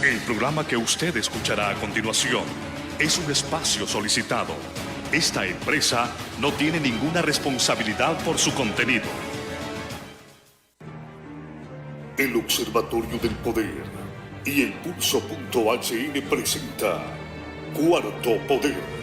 El programa que usted escuchará a continuación es un espacio solicitado. Esta empresa no tiene ninguna responsabilidad por su contenido. El Observatorio del Poder y el Pulso.hn presenta Cuarto Poder.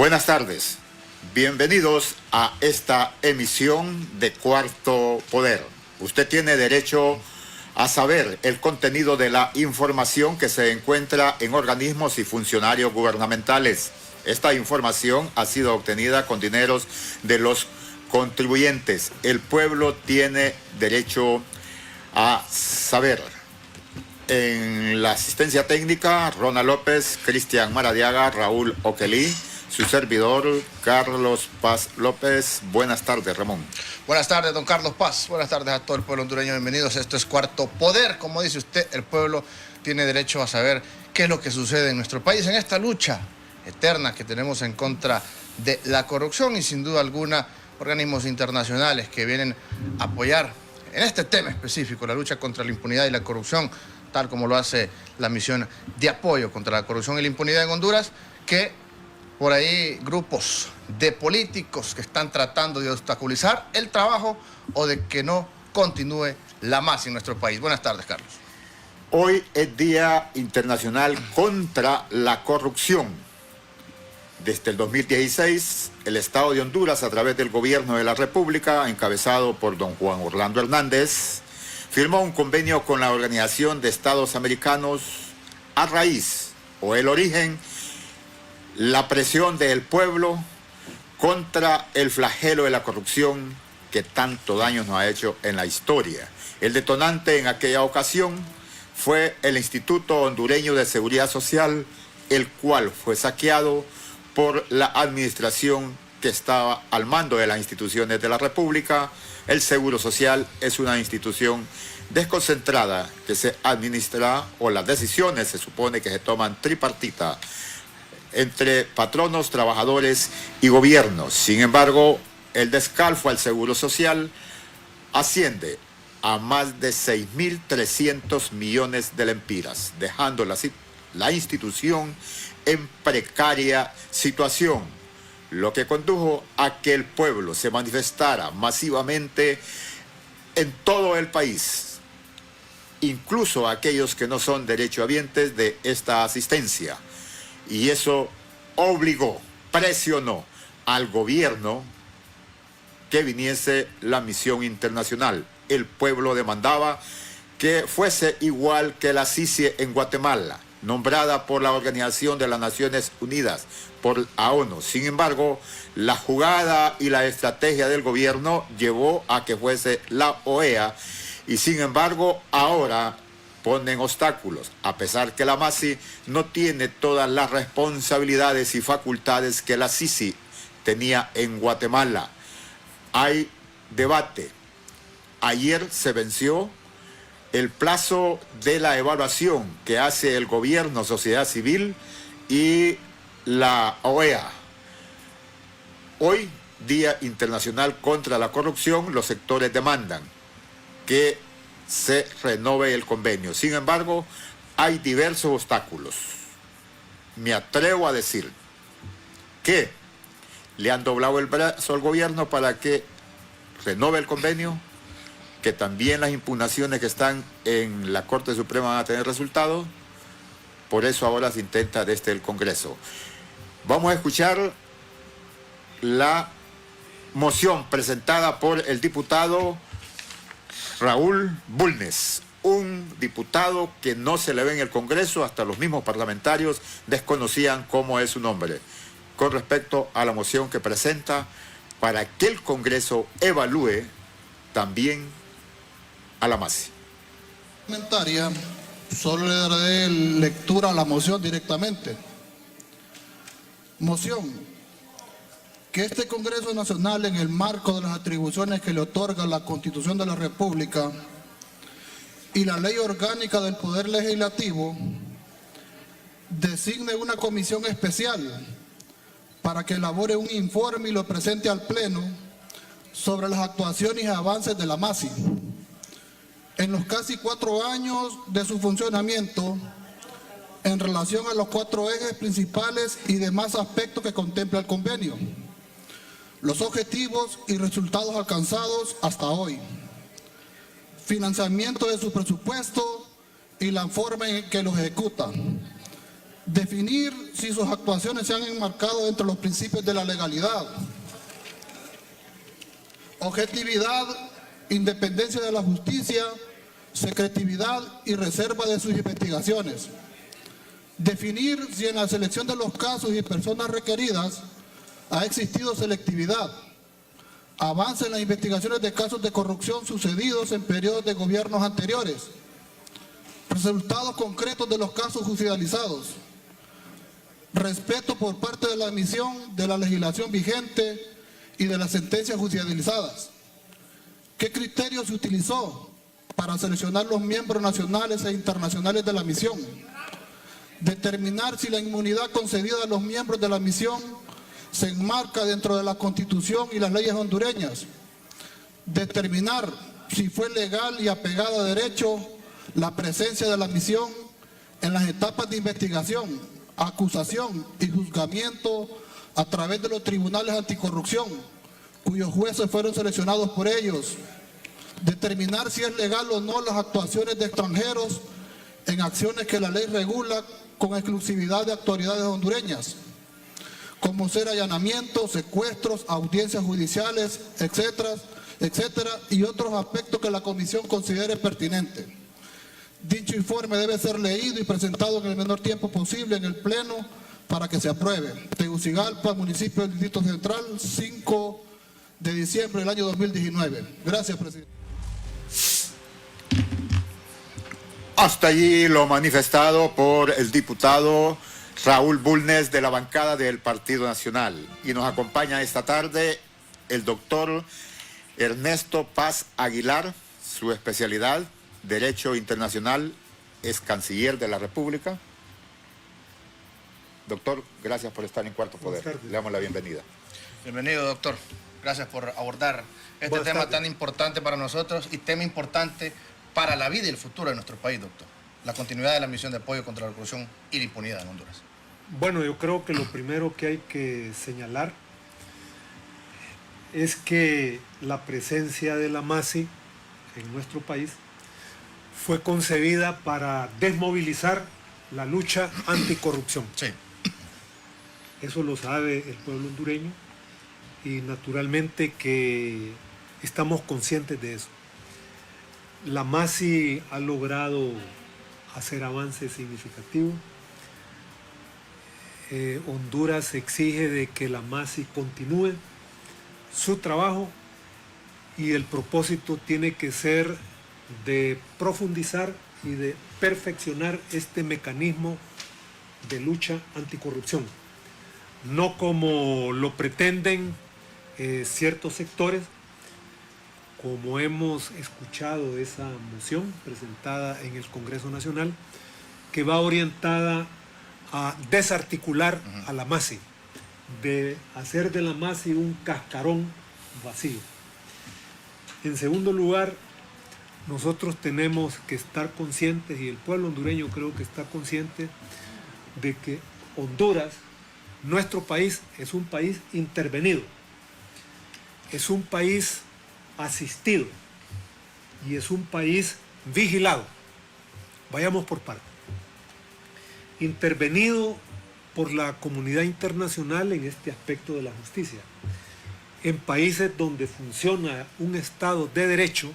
Buenas tardes, bienvenidos a esta emisión de Cuarto Poder. Usted tiene derecho a saber el contenido de la información que se encuentra en organismos y funcionarios gubernamentales. Esta información ha sido obtenida con dineros de los contribuyentes. El pueblo tiene derecho a saber. En la asistencia técnica, Rona López, Cristian Maradiaga, Raúl Oquelí. Su servidor, Carlos Paz López. Buenas tardes, Ramón. Buenas tardes, don Carlos Paz. Buenas tardes a todo el pueblo hondureño. Bienvenidos. Esto es Cuarto Poder. Como dice usted, el pueblo tiene derecho a saber qué es lo que sucede en nuestro país en esta lucha eterna que tenemos en contra de la corrupción y sin duda alguna organismos internacionales que vienen a apoyar en este tema específico, la lucha contra la impunidad y la corrupción, tal como lo hace la misión de apoyo contra la corrupción y la impunidad en Honduras, que por ahí grupos de políticos que están tratando de obstaculizar el trabajo o de que no continúe la masa en nuestro país. Buenas tardes, Carlos. Hoy es Día Internacional contra la Corrupción. Desde el 2016, el Estado de Honduras, a través del Gobierno de la República, encabezado por don Juan Orlando Hernández, firmó un convenio con la Organización de Estados Americanos a raíz o el origen la presión del pueblo contra el flagelo de la corrupción que tanto daño nos ha hecho en la historia. El detonante en aquella ocasión fue el Instituto Hondureño de Seguridad Social, el cual fue saqueado por la administración que estaba al mando de las instituciones de la República. El Seguro Social es una institución desconcentrada que se administra, o las decisiones se supone que se toman tripartita entre patronos, trabajadores y gobiernos. Sin embargo, el descalzo al Seguro Social asciende a más de 6.300 millones de lempiras, dejando la institución en precaria situación, lo que condujo a que el pueblo se manifestara masivamente en todo el país, incluso aquellos que no son derechohabientes de esta asistencia. Y eso obligó, presionó al gobierno que viniese la misión internacional. El pueblo demandaba que fuese igual que la CICIE en Guatemala, nombrada por la Organización de las Naciones Unidas, por la ONU. Sin embargo, la jugada y la estrategia del gobierno llevó a que fuese la OEA, y sin embargo, ahora ponen obstáculos, a pesar que la MASI no tiene todas las responsabilidades y facultades que la CICI tenía en Guatemala. Hay debate. Ayer se venció el plazo de la evaluación que hace el gobierno, sociedad civil y la OEA. Hoy, Día Internacional contra la Corrupción, los sectores demandan que se renove el convenio. Sin embargo, hay diversos obstáculos. Me atrevo a decir que le han doblado el brazo al gobierno para que renove el convenio, que también las impugnaciones que están en la Corte Suprema van a tener resultados. Por eso ahora se intenta desde el Congreso. Vamos a escuchar la moción presentada por el diputado Raúl Bulnes, un diputado que no se le ve en el Congreso, hasta los mismos parlamentarios desconocían cómo es su nombre, con respecto a la moción que presenta para que el Congreso evalúe también a la MASI. Solo le daré lectura a la moción directamente. Moción: que este Congreso Nacional, en el marco de las atribuciones que le otorga la Constitución de la República y la Ley Orgánica del Poder Legislativo, designe una comisión especial para que elabore un informe y lo presente al Pleno sobre las actuaciones y avances de la MASI en los casi 4 años de su funcionamiento, en relación a los 4 ejes principales y demás aspectos que contempla el convenio, los objetivos y resultados alcanzados hasta hoy, financiamiento de su presupuesto y la forma en que los ejecuta, definir si sus actuaciones se han enmarcado entre los principios de la legalidad, objetividad, independencia de la justicia, secretividad y reserva de sus investigaciones. Definir si en la selección de los casos y personas requeridas ha existido selectividad. Avance en las investigaciones de casos de corrupción sucedidos en periodos de gobiernos anteriores. Resultados concretos de los casos judicializados. Respeto por parte de la emisión de la legislación vigente y de las sentencias judicializadas. ¿Qué criterio se utilizó para seleccionar los miembros nacionales e internacionales de la misión? Determinar si la inmunidad concedida a los miembros de la misión se enmarca dentro de la Constitución y las leyes hondureñas. Determinar si fue legal y apegada a derecho la presencia de la misión en las etapas de investigación, acusación y juzgamiento a través de los tribunales anticorrupción, cuyos jueces fueron seleccionados por ellos. Determinar si es legal o no las actuaciones de extranjeros en acciones que la ley regula con exclusividad de autoridades hondureñas, como ser allanamientos, secuestros, audiencias judiciales, etcétera, y otros aspectos que la Comisión considere pertinentes. Dicho informe debe ser leído y presentado en el menor tiempo posible en el Pleno para que se apruebe. Tegucigalpa, municipio del Distrito Central, 5 de diciembre del año 2019. Gracias, presidente. Hasta allí lo manifestado por el diputado Raúl Bulnes de la bancada del Partido Nacional. Y nos acompaña esta tarde el doctor Ernesto Paz Aguilar, su especialidad, Derecho Internacional, es canciller de la República. Doctor, gracias por estar en Cuarto Poder. Le damos la bienvenida. Bienvenido, doctor. Gracias por abordar este tema tan importante para nosotros y tema importante para la vida y el futuro de nuestro país, doctor. La continuidad de la misión de apoyo contra la corrupción y la impunidad en Honduras. Bueno, yo creo que lo primero que hay que señalar es que la presencia de la MASI en nuestro país fue concebida para desmovilizar la lucha anticorrupción. Sí. Eso lo sabe el pueblo hondureño y naturalmente que estamos conscientes de eso. La MASI ha logrado hacer avances significativos. Honduras exige de que la MASI continúe su trabajo y el propósito tiene que ser de profundizar y de perfeccionar este mecanismo de lucha anticorrupción. No como lo pretenden ciertos sectores como hemos escuchado esa moción presentada en el Congreso Nacional, que va orientada a desarticular a la MASI, de hacer de la MASI un cascarón vacío. En segundo lugar, nosotros tenemos que estar conscientes, y el pueblo hondureño creo que está consciente, de que Honduras, nuestro país, es un país intervenido, es un país asistido y es un país vigilado. Vayamos por partes. Intervenido por la comunidad internacional en este aspecto de la justicia. En países donde funciona un Estado de derecho,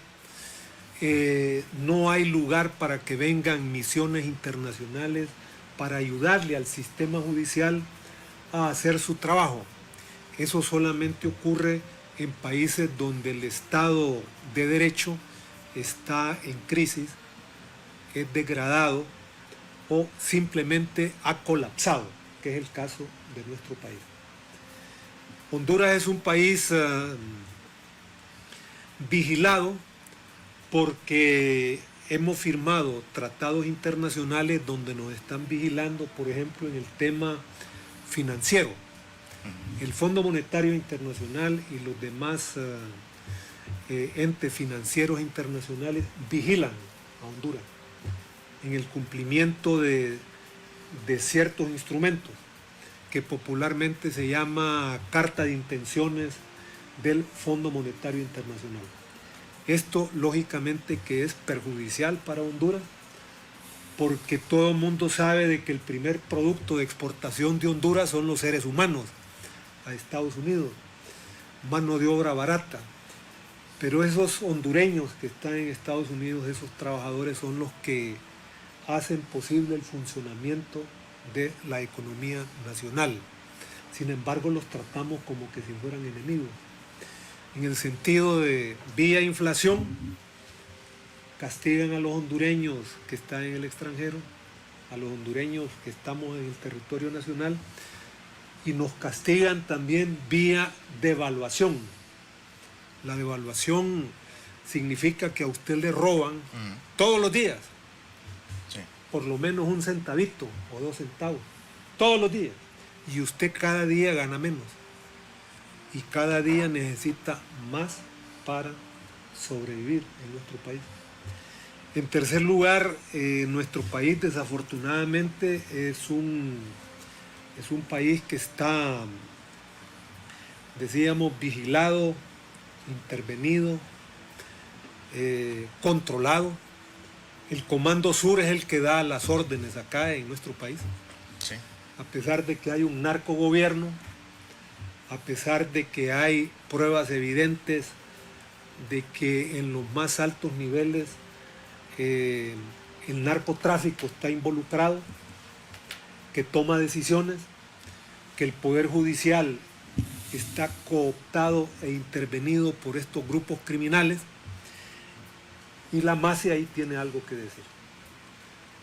no hay lugar para que vengan misiones internacionales para ayudarle al sistema judicial a hacer su trabajo. Eso solamente ocurre en países donde el Estado de derecho está en crisis, es degradado o simplemente ha colapsado, que es el caso de nuestro país. Honduras es un país vigilado porque hemos firmado tratados internacionales donde nos están vigilando, por ejemplo, en el tema financiero. El Fondo Monetario Internacional y los demás entes financieros internacionales vigilan a Honduras en el cumplimiento de ciertos instrumentos que popularmente se llama Carta de Intenciones del Fondo Monetario Internacional. Esto lógicamente que es perjudicial para Honduras, porque todo el mundo sabe de que el primer producto de exportación de Honduras son los seres humanos a Estados Unidos, mano de obra barata. Pero esos hondureños que están en Estados Unidos, esos trabajadores son los que hacen posible el funcionamiento de la economía nacional. Sin embargo, los tratamos como que si fueran enemigos. En el sentido de vía inflación, castigan a los hondureños que están en el extranjero, a los hondureños que estamos en el territorio nacional, y nos castigan también vía devaluación. La devaluación significa que a usted le roban todos los días, sí, por lo menos un centavito o 2 centavos, todos los días, y usted cada día gana menos y cada día necesita más para sobrevivir en nuestro país. En tercer lugar, nuestro país desafortunadamente es un país que está, decíamos, vigilado, intervenido, controlado. El Comando Sur es el que da las órdenes acá en nuestro país. Sí. A pesar de que hay un narcogobierno, a pesar de que hay pruebas evidentes de que en los más altos niveles el narcotráfico está involucrado, que toma decisiones, que el Poder Judicial está cooptado e intervenido por estos grupos criminales, y la MASI ahí tiene algo que decir.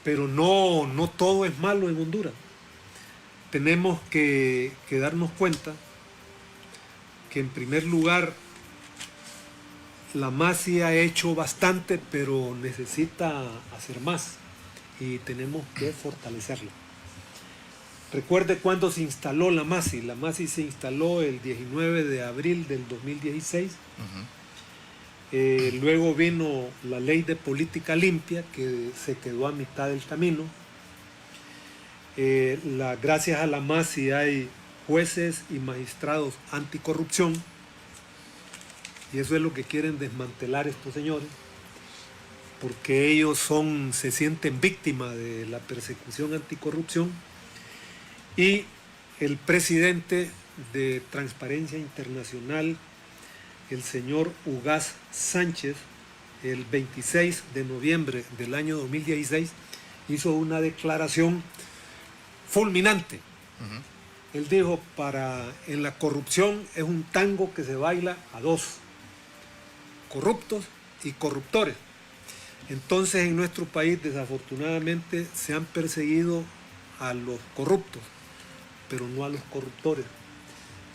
Pero no todo es malo en Honduras. Tenemos que darnos cuenta que en primer lugar la MASI ha hecho bastante, pero necesita hacer más y tenemos que fortalecerla. Recuerde cuándo se instaló la MASI. La MASI se instaló el 19 de abril del 2016. Luego vino la ley de política limpia, que se quedó a mitad del camino. Gracias a la MASI hay jueces y magistrados anticorrupción, y eso es lo que quieren desmantelar estos señores, porque ellos se sienten víctimas de la persecución anticorrupción. Y el presidente de Transparencia Internacional, el señor Ugaz Sánchez, el 26 de noviembre del año 2016, hizo una declaración fulminante. Él dijo, en la corrupción es un tango que se baila a 2, corruptos y corruptores. Entonces en nuestro país desafortunadamente se han perseguido a los corruptos, pero no a los corruptores.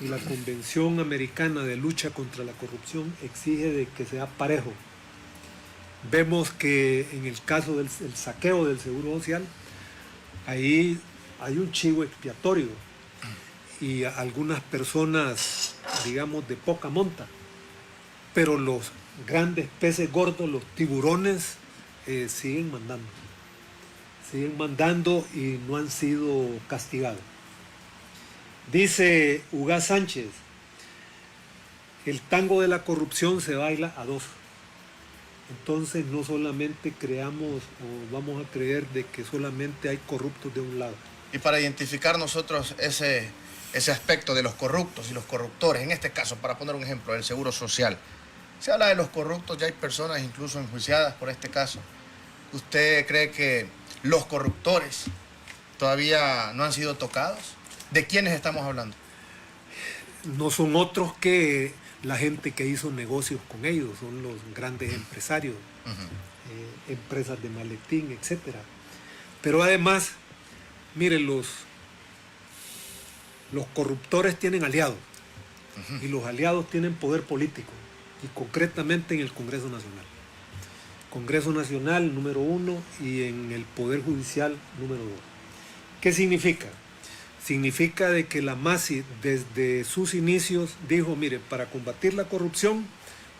y la Convención Americana de Lucha contra la Corrupción exige de que sea parejo. Vemos que en el caso del saqueo del Seguro Social, ahí hay un chivo expiatorio y algunas personas, digamos, de poca monta, pero los grandes peces gordos, los tiburones, siguen mandando y no han sido castigados. Dice Ugaz Sánchez, el tango de la corrupción se baila a dos. Entonces no solamente creamos o vamos a creer de que solamente hay corruptos de un lado. Y para identificar nosotros ese aspecto de los corruptos y los corruptores, en este caso, para poner un ejemplo, del Seguro Social, se habla de los corruptos, ya hay personas incluso enjuiciadas por este caso. ¿Usted cree que los corruptores todavía no han sido tocados? ¿De quiénes estamos hablando? No son otros que la gente que hizo negocios con ellos, son los grandes empresarios, empresas de maletín, etc. Pero además, miren, los corruptores tienen aliados, y los aliados tienen poder político, y concretamente en el Congreso Nacional. Congreso Nacional número 1 y en el Poder Judicial número 2. ¿Qué significa? Significa de que la MASI desde sus inicios dijo, mire, para combatir la corrupción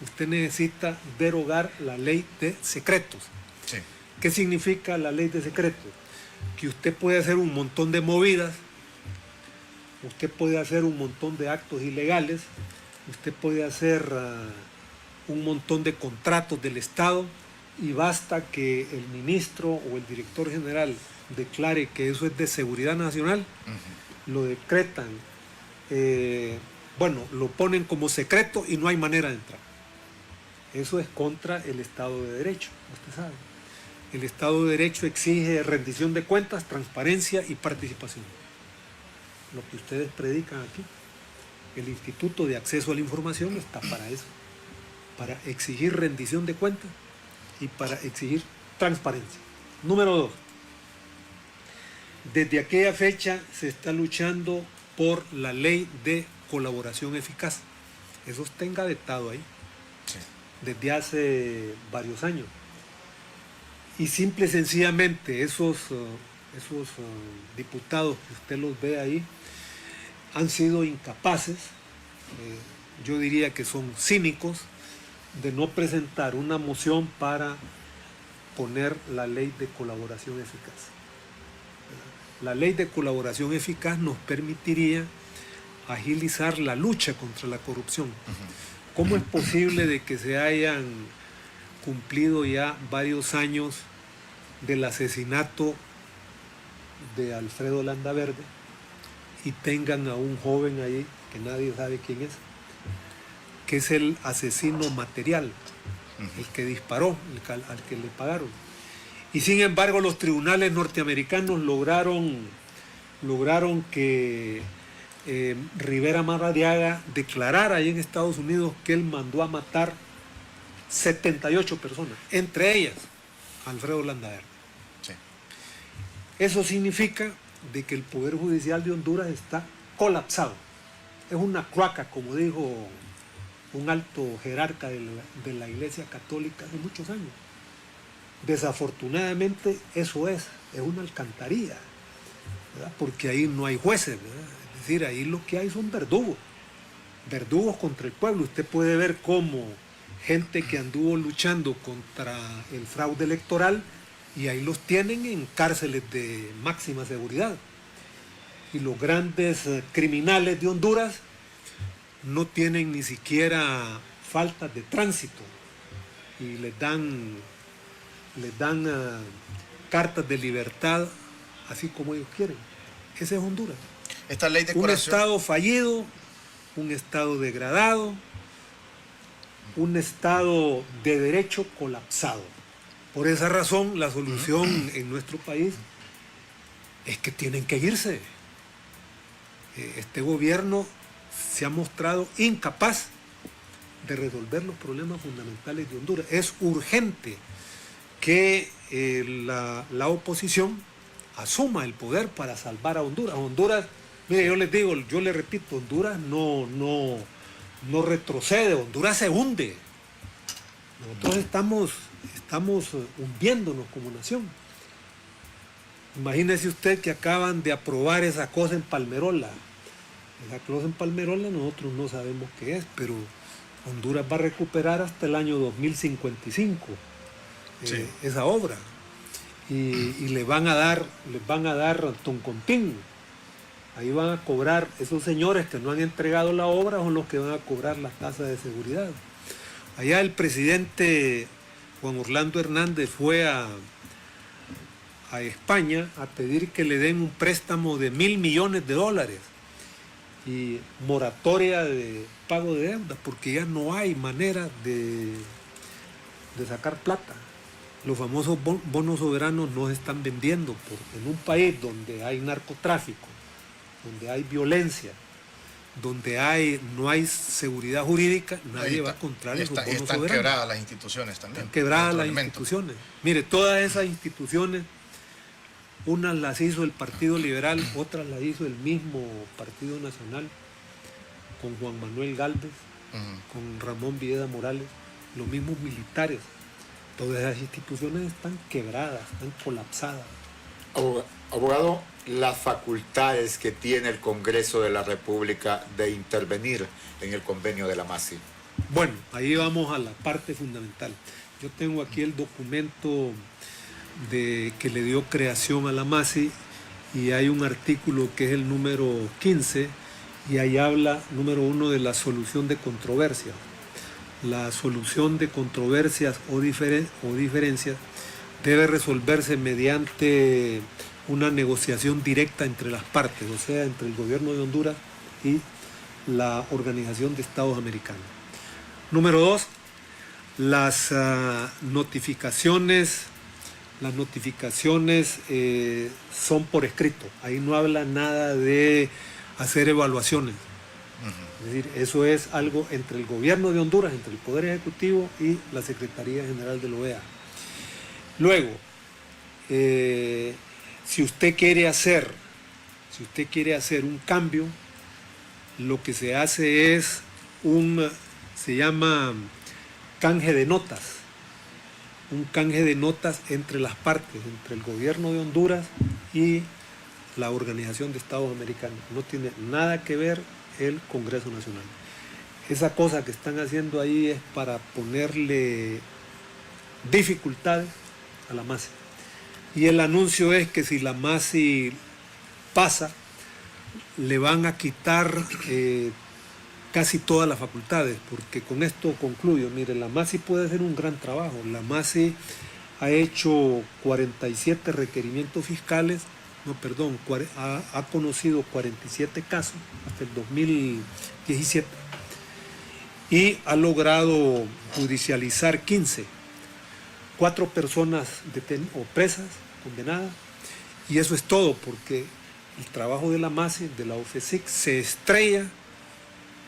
usted necesita derogar la ley de secretos. Sí. ¿Qué significa la ley de secretos? Que usted puede hacer un montón de movidas, usted puede hacer un montón de actos ilegales, usted puede hacer un montón de contratos del Estado y basta que el ministro o el director general declare que eso es de seguridad nacional, lo decretan, lo ponen como secreto y no hay manera de entrar. Eso es contra el Estado de Derecho, usted sabe. El Estado de Derecho exige rendición de cuentas, transparencia y participación. Lo que ustedes predican aquí. El Instituto de Acceso a la Información está para eso, para exigir rendición de cuentas y para exigir transparencia. Número 2. Desde aquella fecha se está luchando por la ley de colaboración eficaz. Eso está engavetado ahí, sí, desde hace varios años. Y simple y sencillamente esos diputados que usted los ve ahí han sido incapaces, yo diría que son cínicos, de no presentar una moción para poner la ley de colaboración eficaz. La ley de colaboración eficaz nos permitiría agilizar la lucha contra la corrupción. ¿Cómo es posible de que se hayan cumplido ya varios años del asesinato de Alfredo Landaverde y tengan a un joven ahí que nadie sabe quién es, que es el asesino material, el que disparó, al que le pagaron? Y sin embargo los tribunales norteamericanos lograron que Rivera Maradiaga declarara ahí en Estados Unidos que él mandó a matar 78 personas, entre ellas Alfredo Landaverde. Sí. Eso significa de que el Poder Judicial de Honduras está colapsado. Es una cloaca, como dijo un alto jerarca de la Iglesia Católica hace muchos años. Desafortunadamente eso es una alcantarilla, ¿verdad? Porque ahí no hay jueces, ¿verdad? Es decir, ahí lo que hay son verdugos contra el pueblo. Usted puede ver cómo gente que anduvo luchando contra el fraude electoral y ahí los tienen en cárceles de máxima seguridad. Y los grandes criminales de Honduras no tienen ni siquiera faltas de tránsito y les dan cartas de libertad así como ellos quieren. Ese es Honduras. Esta ley de un Estado fallido, un Estado degradado, un Estado de derecho colapsado. Por esa razón, la solución en nuestro país es que tienen que irse. Este gobierno se ha mostrado incapaz de resolver los problemas fundamentales de Honduras. Es urgente que la oposición asuma el poder para salvar a Honduras. Honduras Mire, yo les digo, yo les repito, Honduras no retrocede, Honduras se hunde. Nosotros estamos hundiéndonos como nación. Imagínese usted que acaban de aprobar esa cosa en Palmerola. Esa cosa en Palmerola nosotros no sabemos qué es, pero Honduras va a recuperar hasta el año 2055 esa obra. Y les van a dar toncontín. Ahí van a cobrar, esos señores que no han entregado la obra son los que van a cobrar las tasas de seguridad. Allá el presidente Juan Orlando Hernández fue a España a pedir que le den un préstamo de $1.000 millones y moratoria de pago de deuda, porque ya no hay manera de sacar plata. Los famosos bonos soberanos no se están vendiendo en un país donde hay narcotráfico, donde hay violencia, donde no hay seguridad jurídica, nadie va a comprar esos bonos soberanos. Están quebradas las instituciones también. Están quebradas las instituciones. Mire, todas esas instituciones, unas las hizo el Partido Liberal, otras las hizo el mismo Partido Nacional, con Juan Manuel Gálvez, con Ramón Villeda Morales, los mismos militares. Todas esas instituciones están quebradas, están colapsadas. Abogado, las facultades que tiene el Congreso de la República de intervenir en el convenio de la MASI. Bueno, ahí vamos a la parte fundamental. Yo tengo aquí el documento que le dio creación a la MASI y hay un artículo que es el número 15 y ahí habla, número 1, de la solución de controversias. La solución de controversias o diferencias debe resolverse mediante una negociación directa entre las partes, o sea, entre el gobierno de Honduras y la Organización de Estados Americanos. Número 2, las notificaciones son por escrito. Ahí no habla nada de hacer evaluaciones. Es decir, eso es algo entre el gobierno de Honduras, entre el Poder Ejecutivo y la Secretaría General de la OEA. Luego, si usted quiere hacer un cambio, lo que se hace es se llama canje de notas. Un canje de notas entre las partes, entre el gobierno de Honduras y la Organización de Estados Americanos. No tiene nada que ver el Congreso Nacional. Esa cosa que están haciendo ahí es para ponerle dificultades a la MASI. Y el anuncio es que si la MASI pasa, le van a quitar casi todas las facultades, porque con esto concluyo. Mire, la MASI puede hacer un gran trabajo. La MASI ha hecho 47 requerimientos fiscales, ha conocido 47 casos hasta el 2017 y ha logrado judicializar 15, 4 personas presas, condenadas, y eso es todo, porque el trabajo de la MASI, de la UFESIC, se estrella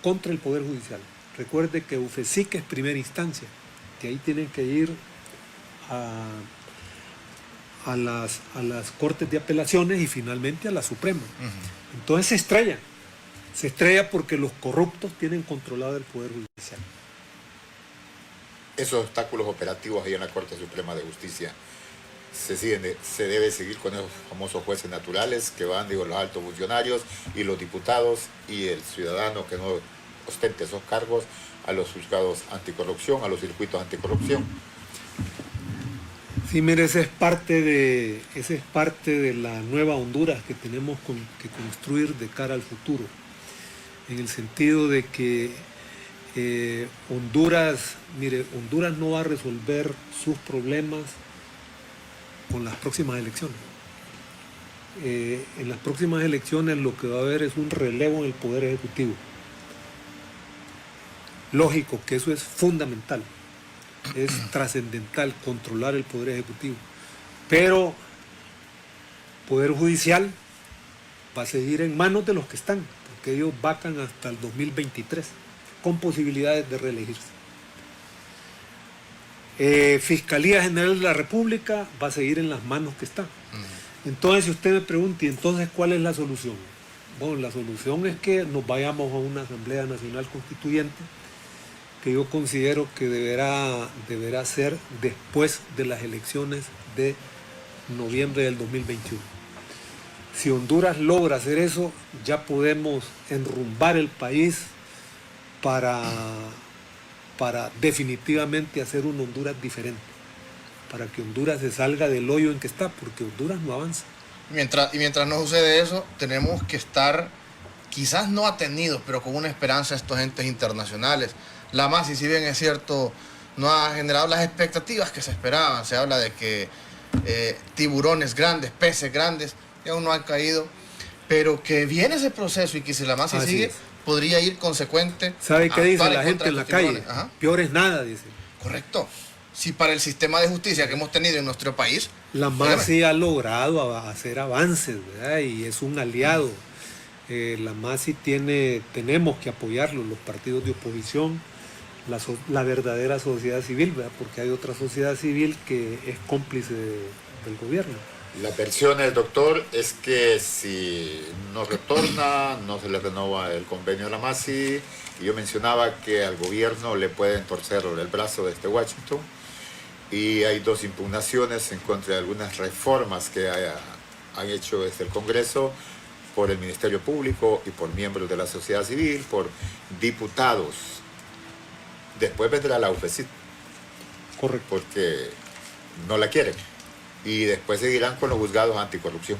contra el Poder Judicial. Recuerde que UFESIC es primera instancia, que ahí tienen que ir a las Cortes de Apelaciones y finalmente a la Suprema. Entonces se estrella porque los corruptos tienen controlado el Poder Judicial. Esos obstáculos operativos ahí en la Corte Suprema de Justicia se debe seguir con esos famosos jueces naturales que van, los altos funcionarios y los diputados y el ciudadano que no ostente esos cargos a los juzgados anticorrupción, a los circuitos anticorrupción. Sí, mire, esa es parte de la nueva Honduras que tenemos que construir de cara al futuro, en el sentido de que Honduras no va a resolver sus problemas con las próximas elecciones. En las próximas elecciones lo que va a haber es un relevo en el Poder Ejecutivo. Lógico que eso es fundamental. Es trascendental controlar el Poder Ejecutivo, pero Poder Judicial va a seguir en manos de los que están, porque ellos vacan hasta el 2023 con posibilidades de reelegirse. Fiscalía General de la República va a seguir en las manos que están. Entonces, si usted me pregunta, ¿y entonces cuál es la solución? Bueno, la solución es que nos vayamos a una Asamblea Nacional Constituyente, que yo considero que deberá ser después de las elecciones de noviembre del 2021. Si Honduras logra hacer eso, ya podemos enrumbar el país para definitivamente hacer un Honduras diferente, para que Honduras se salga del hoyo en que está, porque Honduras no avanza. Mientras no sucede eso, tenemos que estar, quizás no atenidos, pero con una esperanza a estos entes internacionales. La MASI, si bien es cierto, no ha generado las expectativas que se esperaban. Se habla de que tiburones grandes, peces grandes, que aún no han caído, pero que viene ese proceso y que si la MASI sigue, podría ir consecuente. ¿Sabe qué dice la gente en la calle? Ajá. Peor es nada, dice. Correcto. Si para el sistema de justicia que hemos tenido en nuestro país, la MASI ha logrado hacer avances, ¿verdad? Y es un aliado. La MASI tenemos que apoyarlo, los partidos de oposición, la verdadera sociedad civil, ¿verdad? Porque hay otra sociedad civil que es cómplice del gobierno. La versión del doctor es que si no retorna, no se le renova el convenio a la MASI. Y yo mencionaba que al gobierno le pueden torcer el brazo desde Washington. Y hay 2 impugnaciones en contra de algunas reformas que han hecho desde el Congreso por el Ministerio Público y por miembros de la sociedad civil, por diputados. Después vendrá la UFECIT. Correcto. Porque no la quieren. Y después seguirán con los juzgados anticorrupción.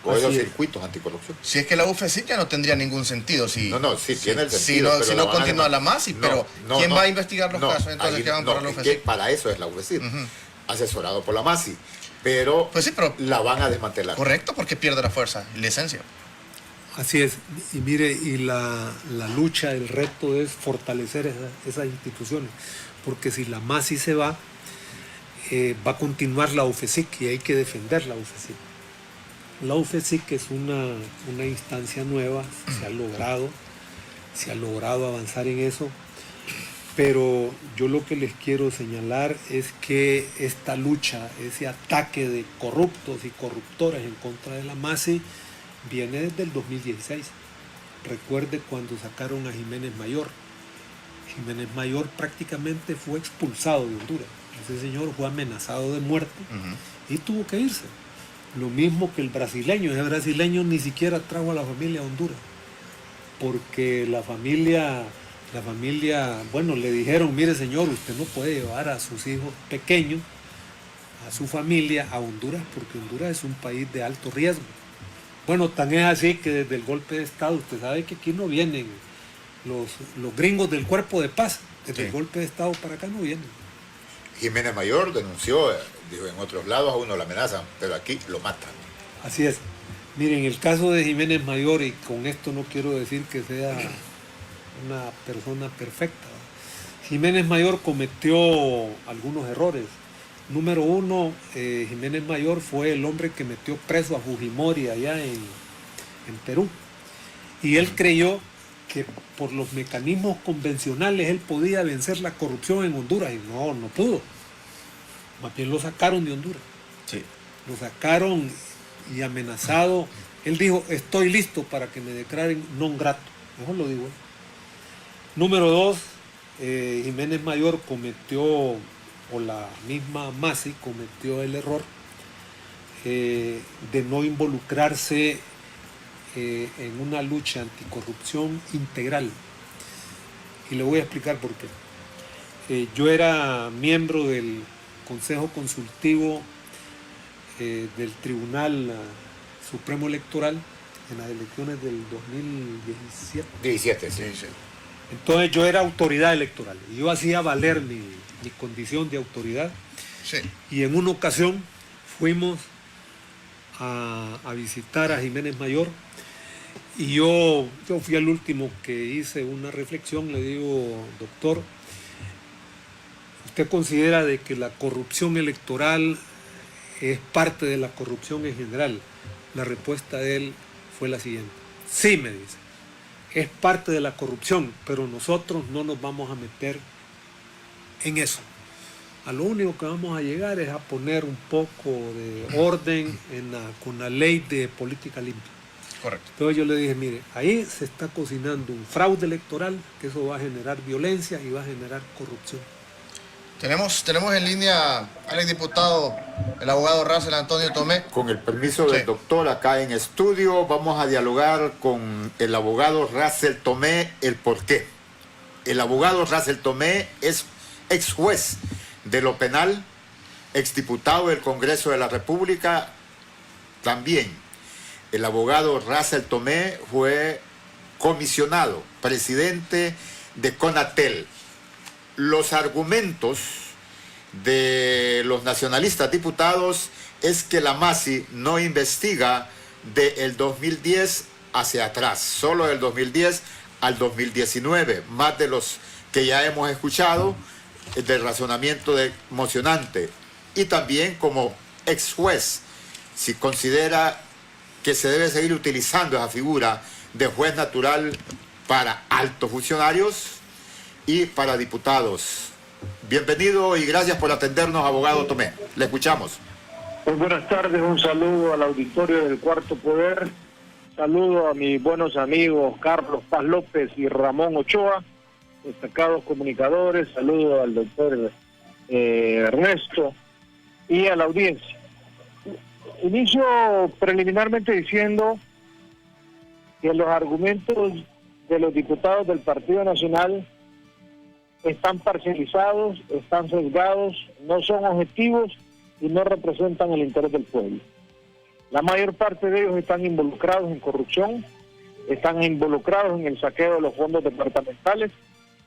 O esos circuitos anticorrupción. Si es que la UFECIT ya no tendría ningún sentido. Sí tiene el sentido. Si no continúa la MASI, pero ¿quién va a investigar los casos entonces que van para la UFECIT? Para eso es la UFECIT, asesorado por la MASI. Pero, pero la van a desmantelar. Correcto, porque pierde la fuerza y la esencia. Así es. Y mire, y la lucha, el reto es fortalecer esas instituciones. Porque si la MASI se va a continuar la UFECIC y hay que defender la UFECIC. La UFECIC es una instancia nueva, se ha logrado avanzar en eso, pero yo lo que les quiero señalar es que esta lucha, ese ataque de corruptos y corruptoras en contra de la MASI viene desde el 2016. Recuerde cuando sacaron a Jiménez Mayor. Jiménez Mayor prácticamente fue expulsado de Honduras. Ese señor fue amenazado de muerte y tuvo que irse. Lo mismo que el brasileño. Ese brasileño ni siquiera trajo a la familia a Honduras. Porque la familia, bueno, le dijeron, mire señor, usted no puede llevar a sus hijos pequeños, a su familia a Honduras, porque Honduras es un país de alto riesgo. Bueno, tan es así que desde el golpe de Estado, usted sabe que aquí no vienen los gringos del Cuerpo de Paz. Desde el golpe de Estado para acá no vienen. Jiménez Mayor denunció, dijo, en otros lados a uno la amenazan, pero aquí lo matan. Así es. Miren, el caso de Jiménez Mayor, y con esto no quiero decir que sea una persona perfecta. Jiménez Mayor cometió algunos errores. Número 1, Jiménez Mayor fue el hombre que metió preso a Fujimori allá en Perú. Y él creyó que por los mecanismos convencionales él podía vencer la corrupción en Honduras, y no pudo. Más bien lo sacaron de Honduras. Sí. Lo sacaron y amenazado. Él dijo, estoy listo para que me declaren non grato. Mejor lo digo. Número 2, Jiménez Mayor cometió, o la misma MASI cometió el error de no involucrarse en una lucha anticorrupción integral. Y le voy a explicar por qué. Yo era miembro del Consejo Consultivo del Tribunal Supremo Electoral en las elecciones del 2017. 17, sí. Entonces yo era autoridad electoral y yo hacía valer mi condición de autoridad. Sí. Y en una ocasión fuimos a visitar a Jiménez Mayor. Y yo fui el último que hice una reflexión. Le digo, doctor, ¿usted considera de que la corrupción electoral es parte de la corrupción en general? La respuesta de él fue la siguiente: sí, me dice, es parte de la corrupción, pero nosotros no nos vamos a meter en eso. A lo único que vamos a llegar es a poner un poco de orden con la ley de política limpia. Correcto. Entonces yo le dije, mire, ahí se está cocinando un fraude electoral, que eso va a generar violencia y va a generar corrupción. Tenemos en línea al exdiputado, el abogado Russell Antonio Tomé. Con el permiso del doctor acá en estudio, vamos a dialogar con el abogado Russell Tomé el por qué. El abogado Russell Tomé es ex juez de lo penal, exdiputado del Congreso de la República. También el abogado Russell Tomé fue comisionado, presidente de CONATEL. Los argumentos de los nacionalistas diputados es que la MASI no investiga del 2010 hacia atrás, solo del 2010 al 2019, más de los que ya hemos escuchado del razonamiento emocionante. Y también como ex juez, si considera que se debe seguir utilizando esa figura de juez natural para altos funcionarios y para diputados. Bienvenido y gracias por atendernos, abogado Tomé. Le escuchamos. Muy buenas tardes, un saludo al auditorio del Cuarto Poder, saludo a mis buenos amigos Carlos Paz López y Ramón Ochoa, destacados comunicadores, saludo al doctor Ernesto y a la audiencia. Inicio preliminarmente diciendo que los argumentos de los diputados del Partido Nacional están parcializados, están sesgados, no son objetivos y no representan el interés del pueblo. La mayor parte de ellos están involucrados en corrupción, están involucrados en el saqueo de los fondos departamentales,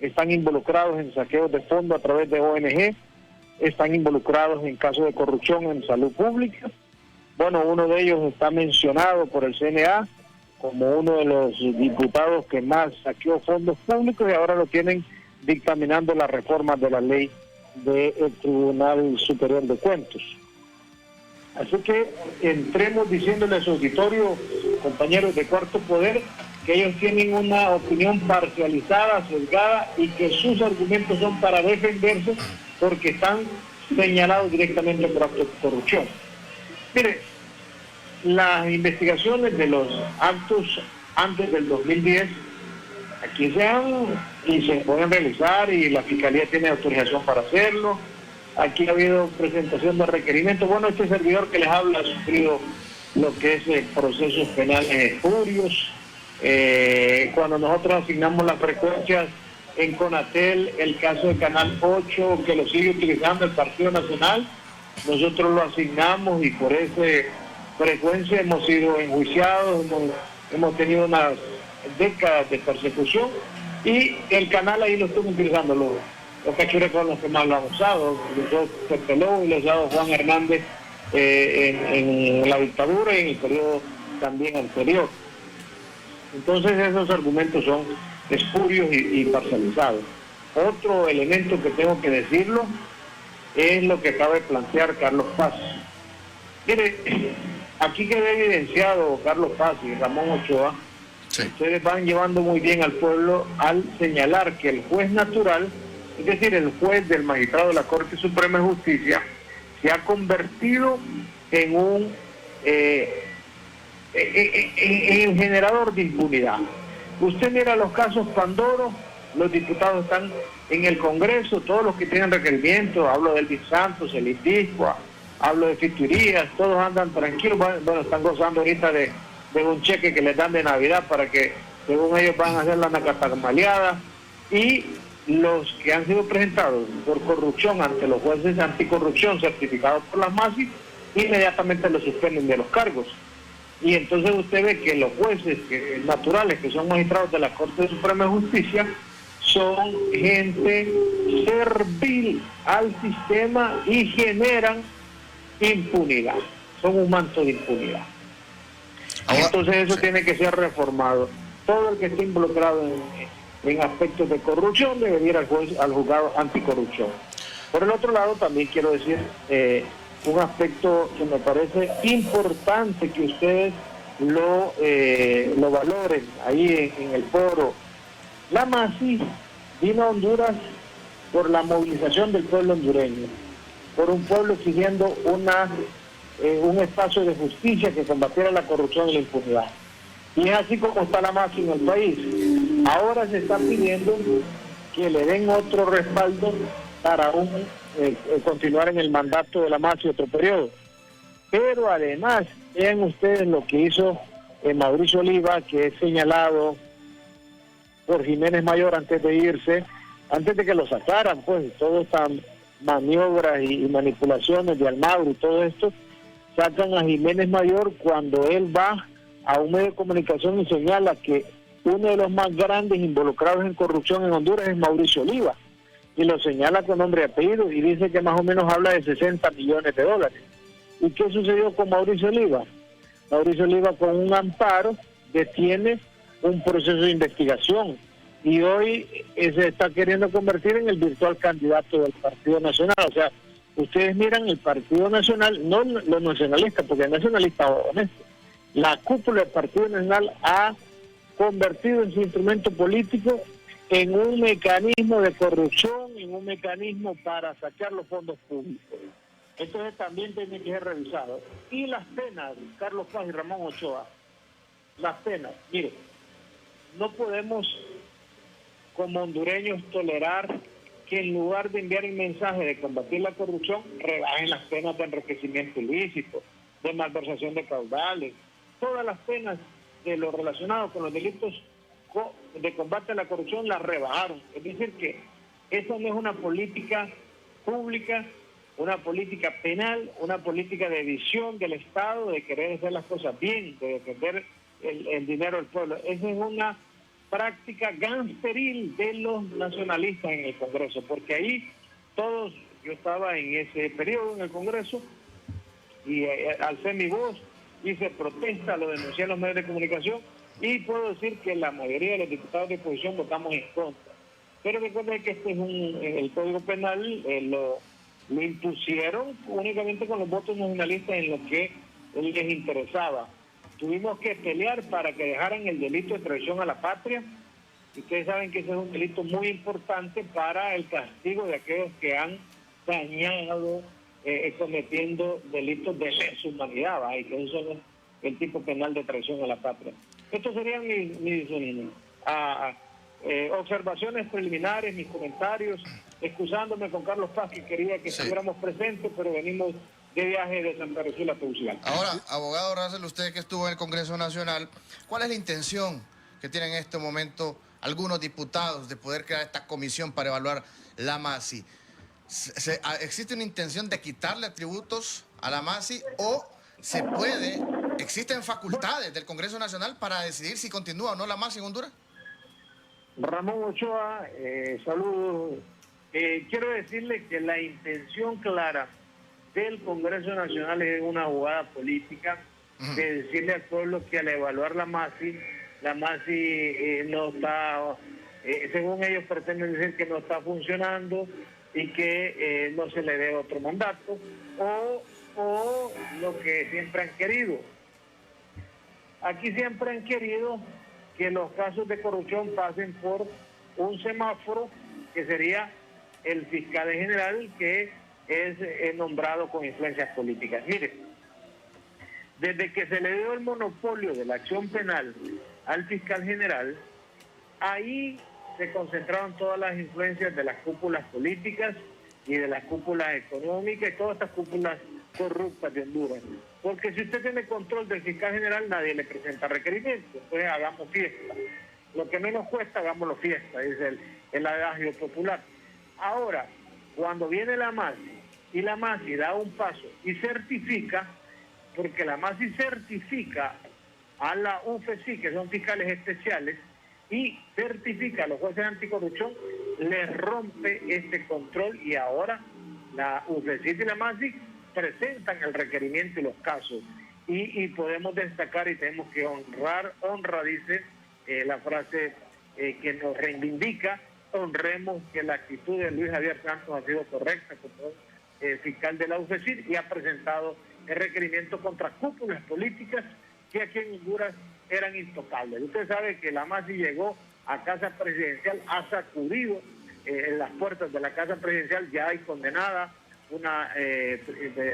están involucrados en saqueos de fondos a través de ONG, están involucrados en casos de corrupción en salud pública. Bueno, uno de ellos está mencionado por el CNA como uno de los diputados que más saqueó fondos públicos y ahora lo tienen dictaminando las reformas de la ley del Tribunal Superior de Cuentas. Así que entremos diciéndole a su auditorio, compañeros de Cuarto Poder, que ellos tienen una opinión parcializada, sesgada, y que sus argumentos son para defenderse porque están señalados directamente por actos de corrupción. Mire, las investigaciones de los actos antes del 2010 aquí se han y se pueden realizar y la Fiscalía tiene autorización para hacerlo. Aquí ha habido presentación de requerimientos. Bueno, este servidor que les habla ha sufrido lo que es procesos penales espurios. Cuando nosotros asignamos las frecuencias en CONATEL, el caso de Canal 8, que lo sigue utilizando el Partido Nacional, nosotros lo asignamos y por esa frecuencia hemos sido enjuiciados, hemos tenido unas décadas de persecución y el canal ahí lo estamos utilizando. Los cachurecos son los que más lo han usado, los dos Pepe Lobo y los dos Juan Hernández en la dictadura y en el periodo también anterior. Entonces esos argumentos son espurios y parcializados. Otro elemento que tengo que decirlo es lo que acaba de plantear Carlos Paz. Mire, aquí queda evidenciado Carlos Paz y Ramón Ochoa. Sí. Ustedes van llevando muy bien al pueblo al señalar que el juez natural, es decir, el juez del magistrado de la Corte Suprema de Justicia, se ha convertido en un en generador de impunidad. Usted mira los casos Pandoro, los diputados están en el Congreso, todos los que tienen requerimientos, hablo de Elvis Santos, el Indiscua, hablo de Fiturías, todos andan tranquilos, bueno, están gozando ahorita de un cheque que les dan de Navidad para que, según ellos, van a hacer la nacatamaleada. Y los que han sido presentados por corrupción ante los jueces anticorrupción certificados por las MASI, inmediatamente los suspenden de los cargos. Y entonces usted ve que los jueces naturales, que son magistrados de la Corte Suprema de Justicia, son gente servil al sistema y generan impunidad, son un manto de impunidad. Entonces eso tiene que ser reformado. Todo el que esté involucrado en aspectos de corrupción debe ir al juzgado anticorrupción. Por el otro lado, también quiero decir un aspecto que me parece importante que ustedes lo valoren ahí en el foro. La MASI vino a Honduras por la movilización del pueblo hondureño, por un pueblo exigiendo un espacio de justicia que combatiera la corrupción y la impunidad. Y es así como está la MASI en el país. Ahora se está pidiendo que le den otro respaldo para continuar en el mandato de la MASI otro periodo. Pero además, vean ustedes lo que hizo Mauricio Oliva, que es señalado por Jiménez Mayor antes de irse, antes de que lo sacaran, pues, todas estas maniobras y manipulaciones de Almagro y todo esto, sacan a Jiménez Mayor cuando él va a un medio de comunicación y señala que uno de los más grandes involucrados en corrupción en Honduras es Mauricio Oliva, y lo señala con nombre y apellido, y dice que más o menos habla de 60 millones de dólares. ¿Y qué sucedió con Mauricio Oliva? Mauricio Oliva, con un amparo, detiene un proceso de investigación, y hoy se está queriendo convertir en el virtual candidato del Partido Nacional. O sea, ustedes miran el Partido Nacional, no los nacionalistas, porque el nacionalista honesto, la cúpula del Partido Nacional ha convertido en su instrumento político en un mecanismo de corrupción, en un mecanismo para sacar los fondos públicos. Entonces también tiene que ser revisado. Y las penas, Carlos Paz y Ramón Ochoa, las penas, mire, no podemos como hondureños tolerar que en lugar de enviar el mensaje de combatir la corrupción, rebajen las penas de enriquecimiento ilícito, de malversación de caudales, todas las penas de lo relacionado con los delitos de combate a la corrupción las rebajaron. Es decir, que esa no es una política pública, una política penal, una política de visión del Estado, de querer hacer las cosas bien, de defender el dinero del pueblo. Esa es una práctica gangsteril de los nacionalistas en el Congreso, porque ahí todos, yo estaba en ese periodo en el Congreso y alcé mi voz, hice protesta, lo denuncié en los medios de comunicación y puedo decir que la mayoría de los diputados de oposición votamos en contra. Pero recuerden que este es el Código Penal, lo impusieron únicamente con los votos nacionalistas en lo que les interesaba. Tuvimos que pelear para que dejaran el delito de traición a la patria. Ustedes saben que ese es un delito muy importante para el castigo de aquellos que han dañado cometiendo delitos de lesa humanidad, y que eso es el tipo penal de traición a la patria. Estos serían mis observaciones preliminares, mis comentarios, excusándome con Carlos Paz, que quería que estuviéramos presentes, pero venimos de viaje de Santa Rosa, Tegucigalpa. Ahora, abogado Racel, usted que estuvo en el Congreso Nacional, ¿cuál es la intención que tienen en este momento algunos diputados de poder crear esta comisión para evaluar la MASI? ¿Existe una intención de quitarle atributos a la MASI o existen facultades del Congreso Nacional para decidir si continúa o no la MASI en Honduras? Ramón Ochoa, saludos. Quiero decirle que la intención clara del Congreso Nacional es una jugada política de decirle al pueblo que al evaluar la MASI no está, según ellos pretenden decir que no está funcionando y que no se le dé otro mandato, o lo que siempre han querido. Aquí siempre han querido que los casos de corrupción pasen por un semáforo que sería el fiscal general, que es nombrado con influencias políticas. Mire, desde que se le dio el monopolio de la acción penal al fiscal general, ahí se concentraron todas las influencias de las cúpulas políticas y de las cúpulas económicas y todas estas cúpulas corruptas de Honduras. Porque si usted tiene control del fiscal general, nadie le presenta requerimientos. Entonces hagamos fiesta. Lo que menos cuesta, hagámoslo fiesta, dice el adagio popular. Ahora, cuando viene la MASI y la MASI da un paso y certifica, porque la MASI certifica a la UFECI, que son fiscales especiales, y certifica a los jueces anticorrupción, les rompe este control y ahora la UFECI y la MASI presentan el requerimiento y los casos. Y podemos destacar y tenemos que honra dice la frase que nos reivindica, honremos que la actitud de Luis Javier Santos ha sido correcta como fiscal de la UFECI y ha presentado el requerimiento contra cúpulas políticas que aquí en Honduras eran intocables. Usted sabe que la MASI llegó a Casa Presidencial, ha sacudido en las puertas de la Casa Presidencial, ya hay condenada una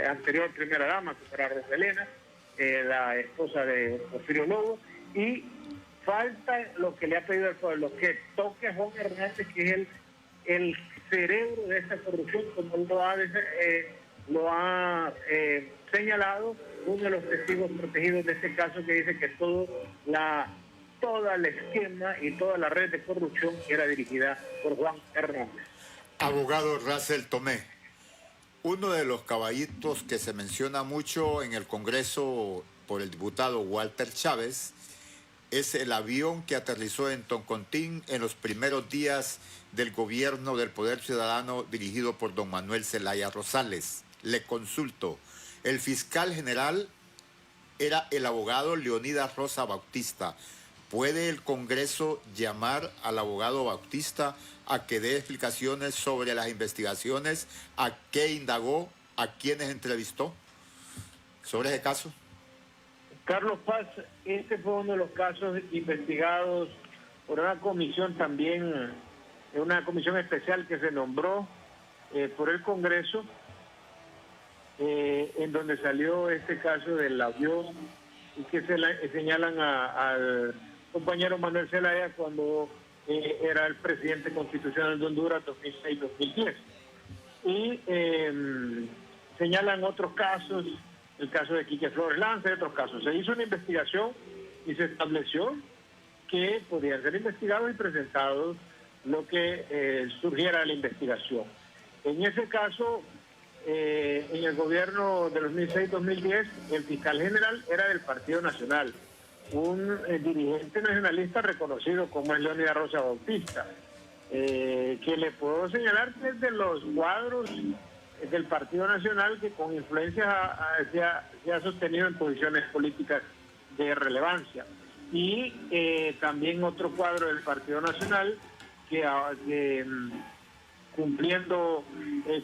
anterior primera dama, que era Roselena, la esposa de Porfirio Lobo, y falta lo que le ha pedido el pueblo, que toque a Juan Hernández, que es el cerebro de esta corrupción, como lo ha señalado uno de los testigos protegidos de este caso, que dice que toda el esquema y toda la red de corrupción era dirigida por Juan Hernández. Abogado Russell Tomé, uno de los caballitos que se menciona mucho en el Congreso por el diputado Walter Chávez es el avión que aterrizó en Toncontín en los primeros días del gobierno del Poder Ciudadano dirigido por don Manuel Zelaya Rosales. Le consulto, el fiscal general era el abogado Leonidas Rosa Bautista. ¿Puede el Congreso llamar al abogado Bautista a que dé explicaciones sobre las investigaciones, a qué indagó, a quiénes entrevistó sobre ese caso? Carlos Paz, este fue uno de los casos investigados por una comisión también, una comisión especial que se nombró por el Congreso, en donde salió este caso del avión y que señalan al compañero Manuel Zelaya cuando era el presidente constitucional de Honduras 2006-2010. Y señalan otros casos, el caso de Quique Flores Lanza y otros casos. Se hizo una investigación y se estableció que podían ser investigados y presentados lo que surgiera de la investigación. En ese caso, en el gobierno de 2006-2010, el fiscal general era del Partido Nacional, un dirigente nacionalista reconocido como es Leonidas Rosa Bautista, que le puedo señalar que es de los cuadros del Partido Nacional que con influencia se ha sostenido en posiciones políticas de relevancia. Y también otro cuadro del Partido Nacional que cumpliendo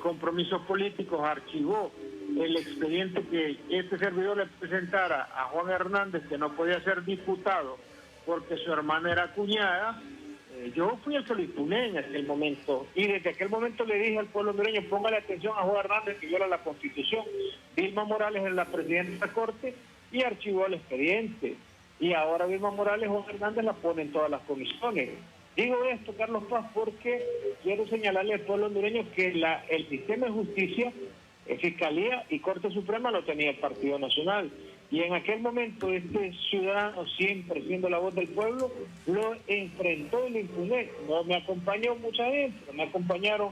compromisos políticos archivó el expediente que este servidor le presentara a Juan Hernández, que no podía ser diputado porque su hermana era cuñada. Yo fui el que lo impugné en aquel momento, y desde aquel momento le dije al pueblo hondureño: póngale atención a Juan Hernández, que viola la Constitución. Vilma Morales es la presidenta de la Corte y archivó el expediente, y ahora Vilma Morales, Juan Hernández la pone en todas las comisiones. Digo esto, Carlos Paz, porque quiero señalarle al pueblo hondureño que el sistema de justicia, Fiscalía y Corte Suprema lo tenía el Partido Nacional. Y en aquel momento este ciudadano, siempre siendo la voz del pueblo, lo enfrentó y lo impugné. No me acompañó mucha gente, no me acompañaron,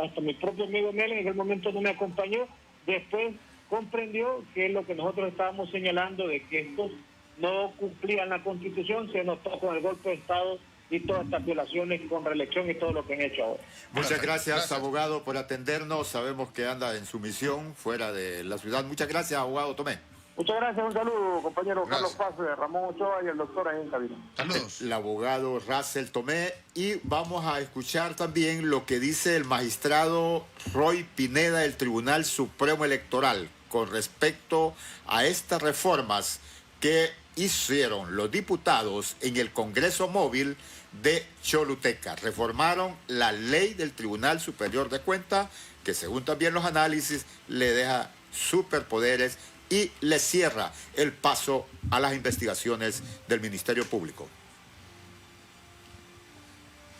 hasta mi propio amigo Mel en aquel momento no me acompañó. Después comprendió que es lo que nosotros estábamos señalando, de que estos no cumplían la Constitución, se notó con el golpe de Estado y todas estas violaciones con reelección y todo lo que han hecho ahora. Muchas gracias, abogado, por atendernos. Sabemos que anda en su misión fuera de la ciudad. Muchas gracias, abogado Tomé. Muchas gracias, un saludo, compañero Gracias. Carlos Paz, Ramón Ochoa y el doctor ahí en cabina. Saludos. El abogado Russell Tomé, y vamos a escuchar también lo que dice el magistrado Roy Pineda del Tribunal Supremo Electoral con respecto a estas reformas que hicieron los diputados en el Congreso Móvil de Choluteca. Reformaron la ley del Tribunal Superior de Cuentas, que según también los análisis le deja superpoderes y le cierra el paso a las investigaciones del Ministerio Público.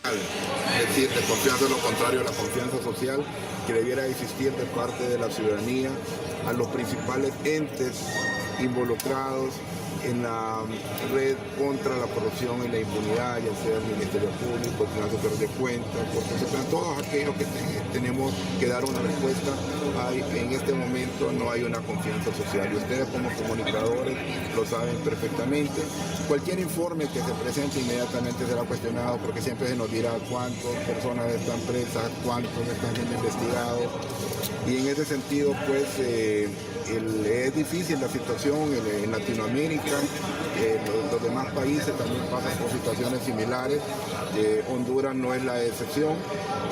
Es decir, desconfianza es lo contrario a la confianza social que debiera existir de parte de la ciudadanía a los principales entes involucrados en la red contra la corrupción y la impunidad, ya sea el Ministerio Público, el Tribunal Superior de Cuentas, todos aquellos que tenemos que dar una respuesta. En este momento no hay una confianza social y ustedes como comunicadores lo saben perfectamente. Cualquier informe que se presente inmediatamente será cuestionado, porque siempre se nos dirá cuántas personas están presas, cuántos están siendo investigados, y en ese sentido pues es difícil la situación en Latinoamérica. Los demás países también pasan por situaciones similares. Honduras no es la excepción,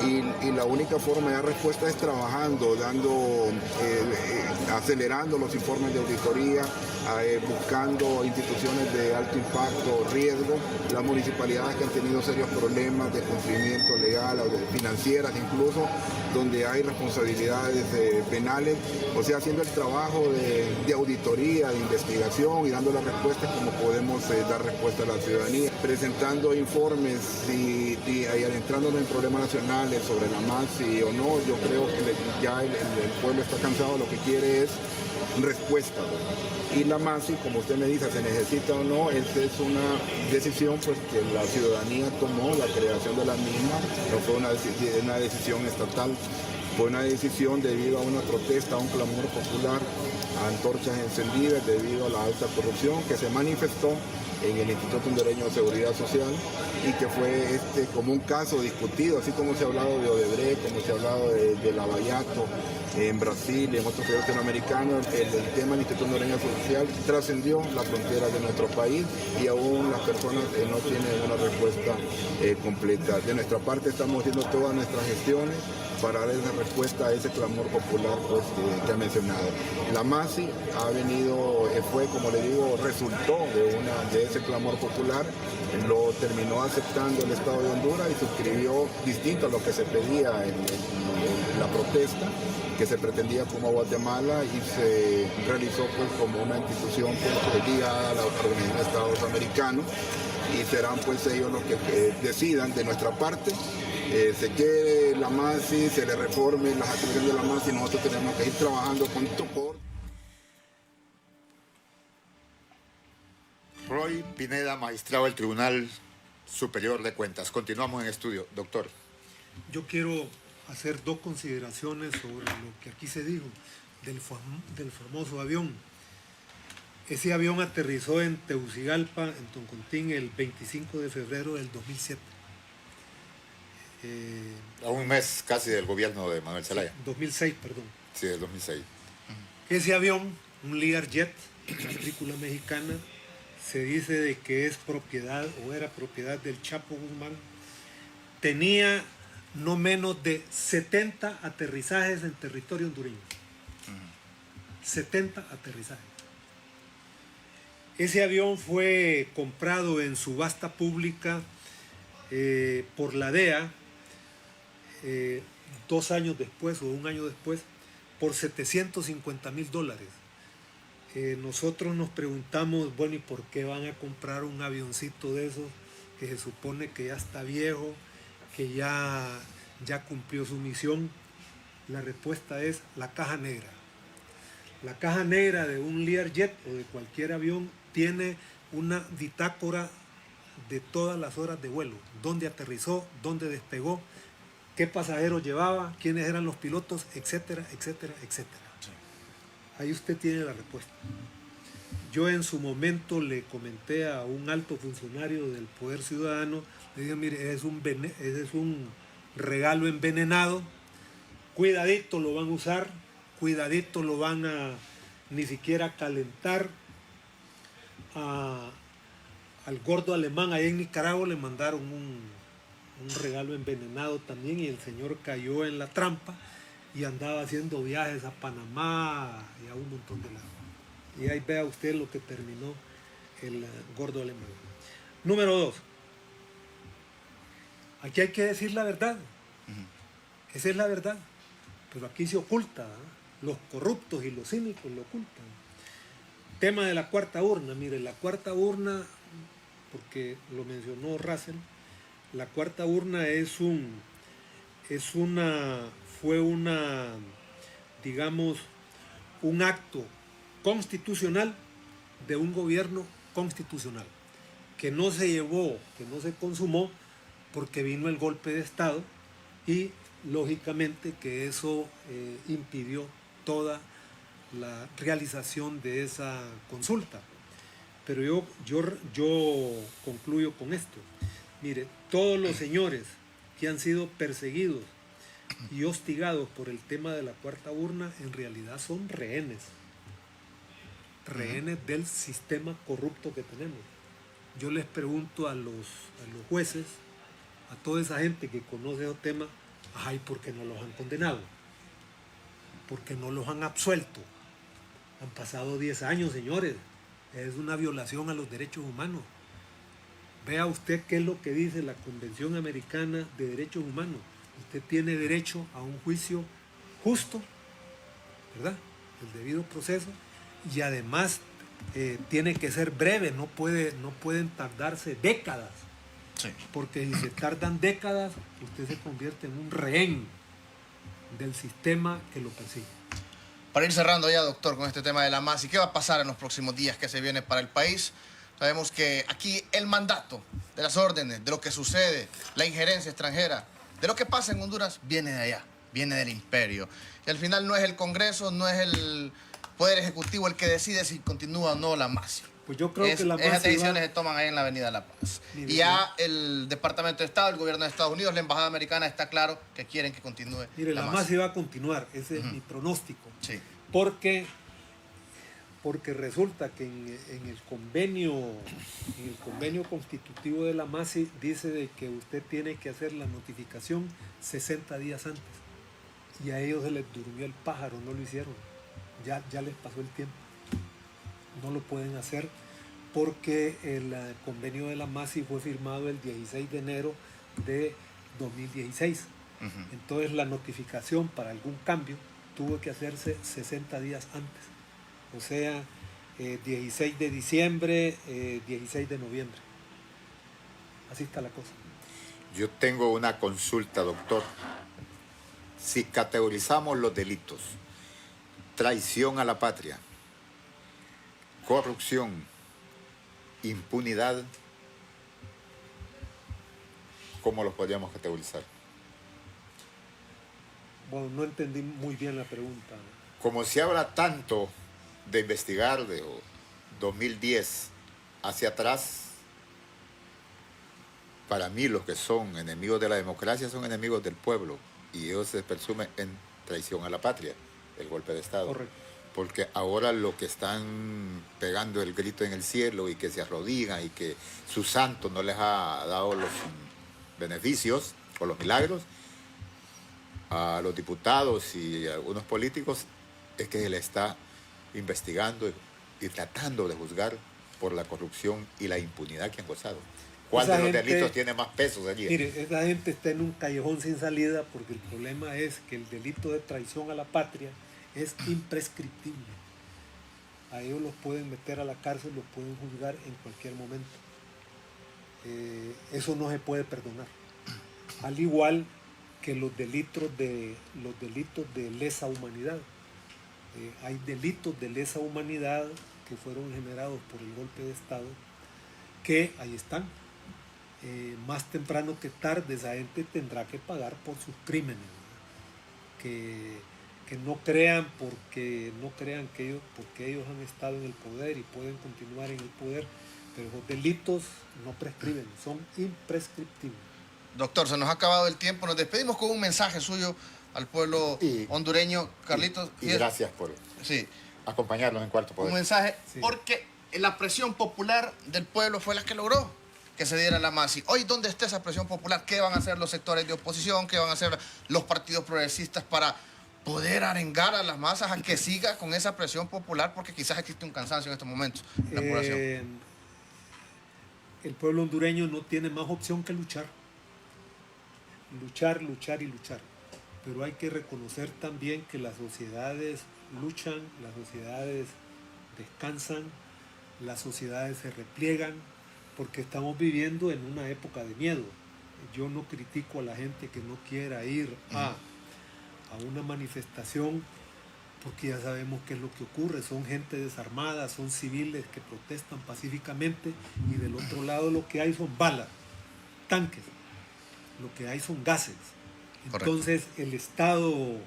y la única forma de dar respuesta es trabajando, acelerando los informes de auditoría, buscando instituciones de alto impacto, riesgo, las municipalidades que han tenido serios problemas de cumplimiento legal o de financieras incluso, donde hay responsabilidades penales, o sea, haciendo el trabajo de auditoría, de investigación y dando las respuestas como podemos dar respuesta a la ciudadanía, presentando informes y adentrándonos en problemas nacionales sobre la MASI o no. Yo creo que ya el pueblo está cansado, lo que quiere es respuesta, ¿verdad? Y la MASI, como usted me dice, se necesita o no, esta es una decisión pues que la ciudadanía tomó, la creación de la misma, no fue una decisión estatal, fue una decisión debido a una protesta, a un clamor popular, a antorchas encendidas debido a la alta corrupción que se manifestó en el Instituto Hondureño de Seguridad Social y que fue como un caso discutido, así como se ha hablado de Odebrecht, como se ha hablado de Lavallato en Brasil y en otros países latinoamericanos. El tema del Instituto Hondureño de Seguridad Social trascendió las fronteras de nuestro país y aún las personas no tienen una respuesta completa. De nuestra parte estamos haciendo todas nuestras gestiones para dar esa respuesta a ese clamor popular pues, que ha mencionado. La MASI ha venido, fue como le digo, resultó de ese clamor popular, lo terminó aceptando el Estado de Honduras y suscribió distinto a lo que se pedía en la protesta, que se pretendía como Guatemala y se realizó pues como una institución pues, ligada a la Organización de Estados Americanos y serán pues ellos los que decidan de nuestra parte. Se quede la MASI, se le reforme las actividades de la MASI, nosotros tenemos que ir trabajando con por. Roy Pineda, magistrado del Tribunal Superior de Cuentas. Continuamos en estudio, doctor. Yo quiero hacer dos consideraciones sobre lo que aquí se dijo del famoso avión. Ese avión aterrizó en Tegucigalpa, en Toncontín, el 25 de febrero del 2007. A un mes casi del gobierno de Manuel Zelaya. 2006, perdón. Sí, del 2006. Ese avión, un Learjet, matrícula mexicana, se dice de que es propiedad o era propiedad del Chapo Guzmán. Tenía no menos de 70 aterrizajes en territorio hondureño. 70 aterrizajes. Ese avión fue comprado en subasta pública por la DEA 2 años después o 1 año después por $750,000. Nosotros nos preguntamos, bueno, ¿y por qué van a comprar un avioncito de esos que se supone que ya está viejo, que ya cumplió su misión? La respuesta es la caja negra. La caja negra de un Learjet o de cualquier avión tiene una bitácora de todas las horas de vuelo, dónde aterrizó, dónde despegó, qué pasajeros llevaba, quiénes eran los pilotos, etcétera, etcétera, etcétera. Sí. Ahí usted tiene la respuesta. Yo en su momento le comenté a un alto funcionario del Poder Ciudadano, le dije, mire, ese es un regalo envenenado, cuidadito lo van a usar, cuidadito lo van a ni siquiera calentar. Al gordo alemán allá en Nicaragua le mandaron un regalo envenenado también y el señor cayó en la trampa y andaba haciendo viajes a Panamá y a un montón de lados. Y ahí vea usted lo que terminó el gordo alemán. Número 2. Aquí hay que decir la verdad. Esa es la verdad. Pero aquí se oculta. Los corruptos y los cínicos lo ocultan. Tema de la cuarta urna. Mire, la cuarta urna, porque lo mencionó Russell, la cuarta urna fue digamos, un acto constitucional de un gobierno constitucional que no se llevó, que no se consumó porque vino el golpe de Estado y lógicamente que eso impidió toda la realización de esa consulta. Pero yo concluyo con esto. Mire, todos los señores que han sido perseguidos y hostigados por el tema de la cuarta urna en realidad son rehenes del sistema corrupto que tenemos. Yo les pregunto a los jueces, a toda esa gente que conoce el tema, ay, ¿por qué no los han condenado? ¿Por qué no los han absuelto? Han pasado 10 años, señores. Es una violación a los derechos humanos. Vea usted qué es lo que dice la Convención Americana de Derechos Humanos. Usted tiene derecho a un juicio justo, ¿verdad? El debido proceso, y además tiene que ser breve, no pueden tardarse décadas. Sí. Porque si se tardan décadas, usted se convierte en un rehén del sistema que lo persigue. Para ir cerrando ya, doctor, con este tema de la MASI, ¿qué va a pasar en los próximos días que se viene para el país? Sabemos que aquí el mandato de las órdenes, de lo que sucede, la injerencia extranjera, de lo que pasa en Honduras, viene de allá, viene del imperio. Y al final no es el Congreso, no es el Poder Ejecutivo el que decide si continúa o no la MASI. Pues yo creo que la esas MASI decisiones se toman ahí en la Avenida La Paz. Y ya el Departamento de Estado, el gobierno de Estados Unidos, la Embajada Americana está claro que quieren que continúe. Mire, la MASI va a continuar, ese es mi pronóstico. Sí. Porque resulta que en el convenio constitutivo de la MASI dice de que usted tiene que hacer la notificación 60 días antes. Y a ellos se les durmió el pájaro, no lo hicieron. Ya les pasó el tiempo. No lo pueden hacer porque el convenio de la MASI fue firmado el 16 de enero de 2016. Entonces la notificación para algún cambio tuvo que hacerse 60 días antes. O sea, 16 de diciembre, 16 de noviembre. Así está la cosa. Yo tengo una consulta, doctor. Si categorizamos los delitos, traición a la patria, corrupción, impunidad, ¿cómo los podríamos categorizar? Bueno, no entendí muy bien la pregunta. Como se habla tanto de investigar de 2010 hacia atrás, para mí los que son enemigos de la democracia son enemigos del pueblo y ellos se presumen en traición a la patria, el golpe de Estado. Correcto. Porque ahora lo que están pegando el grito en el cielo y que se arrodillan y que su santo no les ha dado los beneficios o los milagros a los diputados y a algunos políticos es que se le está investigando y tratando de juzgar por la corrupción y la impunidad que han gozado. ¿Cuál de los delitos tiene más pesos allí? Mire, esa gente está en un callejón sin salida porque el problema es que el delito de traición a la patria es imprescriptible. A ellos los pueden meter a la cárcel, los pueden juzgar en cualquier momento. Eso no se puede perdonar. Al igual que los delitos de lesa humanidad. Hay delitos de lesa humanidad que fueron generados por el golpe de Estado que ahí están. Más temprano que tarde esa gente tendrá que pagar por sus crímenes. Que no crean porque ellos han estado en el poder y pueden continuar en el poder, pero los delitos no prescriben, son imprescriptibles. Doctor, se nos ha acabado el tiempo, nos despedimos con un mensaje suyo al pueblo hondureño, Carlitos. Y gracias por acompañarnos en Cuarto Poder. Un mensaje, porque la presión popular del pueblo fue la que logró que se diera la MASI. Hoy, ¿dónde está esa presión popular? ¿Qué van a hacer los sectores de oposición? ¿Qué van a hacer los partidos progresistas para poder arengar a las masas a que siga con esa presión popular? Porque quizás existe un cansancio en estos momentos en la población. El pueblo hondureño no tiene más opción que luchar. Luchar, luchar y luchar. Pero hay que reconocer también que las sociedades luchan, las sociedades descansan, las sociedades se repliegan, porque estamos viviendo en una época de miedo. Yo no critico a la gente que no quiera ir a una manifestación, porque ya sabemos qué es lo que ocurre. Son gente desarmada, son civiles que protestan pacíficamente, y del otro lado lo que hay son balas, tanques, lo que hay son gases. Entonces el Estado, o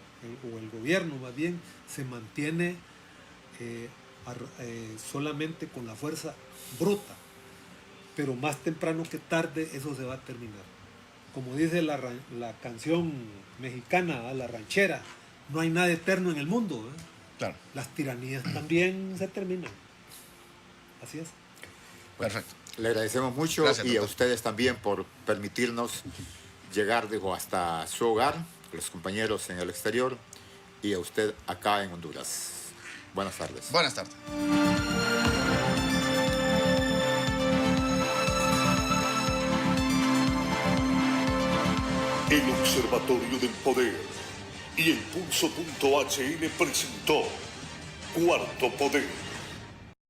el gobierno más bien, se mantiene solamente con la fuerza bruta, pero más temprano que tarde eso se va a terminar. Como dice la canción mexicana, la ranchera, no hay nada eterno en el mundo. Claro. Las tiranías también se terminan. Así es. Perfecto. Le agradecemos mucho. Gracias, y a ustedes también por permitirnos llegar hasta su hogar, los compañeros en el exterior y a usted acá en Honduras. Buenas tardes. Buenas tardes. El Observatorio del Poder y el Pulso.hn presentó Cuarto Poder.